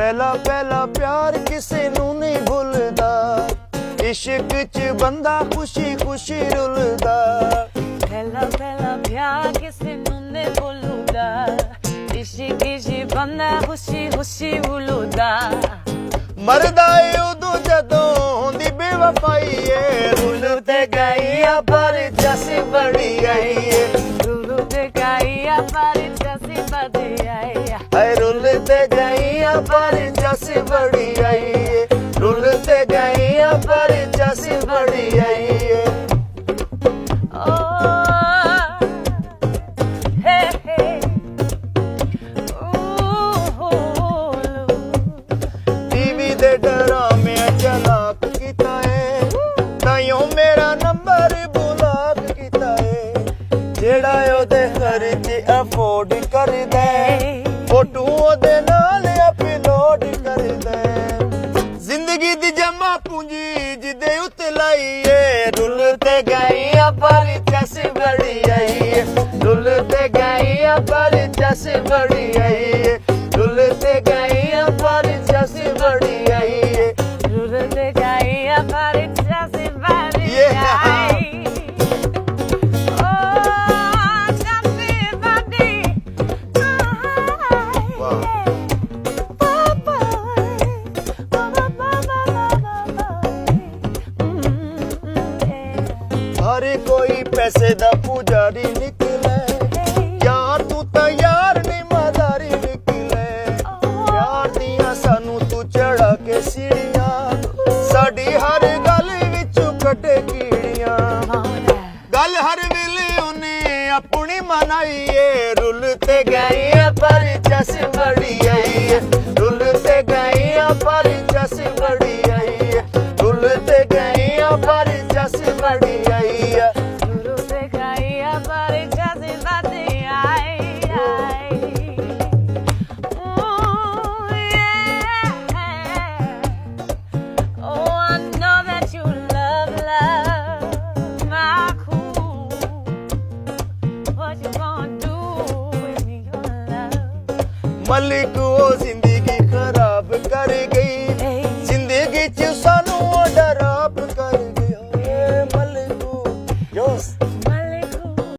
ਪਹਿਲਾ ਪਹਿਲਾ ਪਿਆਰ ਕਿਸੇ ਨੂੰ ਨਹੀਂ ਭੁੱਲਦਾ, ਇਸ਼ਕ ਚ ਬੰਦਾ ਖੁਸ਼ੀ ਖੁਸ਼ੀ ਰੁਲਦਾ। ਪਹਿਲਾ ਪਹਿਲਾ ਪਿਆਰ ਕਿਸੇ ਨੂੰ ਨਹੀਂ ਭੁੱਲਦਾ, ਇਸ਼ਕ ਚ ਬੰਦਾ ਖੁਸ਼ੀ ਖੁਸ਼ੀ ਰੁਲਦਾ। ਮਰਦਾ ਏ ਉਦੋਂ ਜਦੋਂ ਹੁੰਦੀ ਬੇਵਫਾਈ ਏ, ਰੁੱਲ ਤੇ ਗਈ ਆ ਪਰ ਜਸ ਬੜੀ ਆਈ ਏ, ਰੁੱਲ ਤੇ ਗਈ ਆ ਪਰ ਜਸ ਬੜੀ ਆਈ ਏ, ਹਾਏ ਰੁੱਲ ਤੇ ਗਈ ਆ ਪਰ ਜਸ ਬੜੀ ਆਈ ਏ, ਰੁੱਲ ਤੇ ਗਈ ਆ ਪਰ ਜਸ ਬੜੀ ਆਈ ਏ। ਟੀਵੀ ਦੇ ਡਰਾਮਿਆਂ ਚਲਾਕ ਕੀਤਾ ਏ, ਤਾਈਓ ਮੇਰਾ ਨੰਬਰ ਬੁਲਾਕ ਕੀਤਾ ਏ। ਜਿਹੜਾ ਉਹਦੇ ਖਰਚੇ ਅਫੋਰਡ ਕਰਦਾ, ਫੋਟੋ ਉਹਦੇ ਨਾਲ ਅਪਲੋਡ ਕਰਦਾ। ਜ਼ਿੰਦਗੀ ਦੀ ਜਮਾ ਪੂੰਜੀ ਜਿਹਦੇ ਉੱਤੇ ਲਾਈ ਏ, ਰੁੱਲ ਤੇ ਗਈ ਆ ਪਰ ਜਸ ਬੜੀ ਆਈ ਏ, ਰੁੱਲ ਤੇ ਗਈ ਆ ਪਰ ਜਸ ਬੜੀ ਆਈ ਏ, ਰੁੱਲ ਤੇ ਗਈ ਆ ਪਰ ਜਸ ਬੜੀ ਆਈ ਏ, ਰੁੱਲ ਤੇ ਗਈ ਆ ਪਰ ਜਸ ਬੜੀ ਆਈ। ਹਰ ਕੋਈ ਪੈਸੇ ਦਾ ਪੁਜਾਰੀ ਨਿਕਲੇ, ਯਾਰ ਤੂੰ ਤਾਂ ਯਾਰ ਨਹੀਂ ਮਦਾਰੀ ਨਿਕਲੇ। ਯਾਰ ਦੀਆਂ ਸਾਨੂੰ ਤੂੰ ਚੜਾ ਕੇ ਸੀੜੀਆਂ, ਸਾਡੀ ਹਰ ਗੱਲ ਵਿੱਚੋਂ ਕੱਢੇ ਕੀੜੀਆਂ। ਗੱਲ ਹਰ ਵੇਲੇ ਉਹਨੇ ਆਪਣੀ ਮਨਾਈ ਏ, ਰੁੱਲ ਤੇ ਗਈ ਆ ਪਰ ਜਸ ਬੜੀ ਆਈ ਏ, ਰੁੱਲ ਤੇ ਗਈ ਆ ਪਰ ਜਸ ਬੜੀ ਆਈ ਏ, ਰੁੱਲ ਤੇ ਗਈ ਆ ਪਰ ਜਸ ਬੜੀ ਆਈ ਏ। ਰੁੱਲ ਤੇ ਗਈ ਆ ਪਰ ਜਸ ਬੜੀ ਆਈ। Oh, I know that you love my cool. What you gonna do with me, your love? Malik ਉਹ ਜ਼ਿੰਦਗੀ ਖਰਾਬ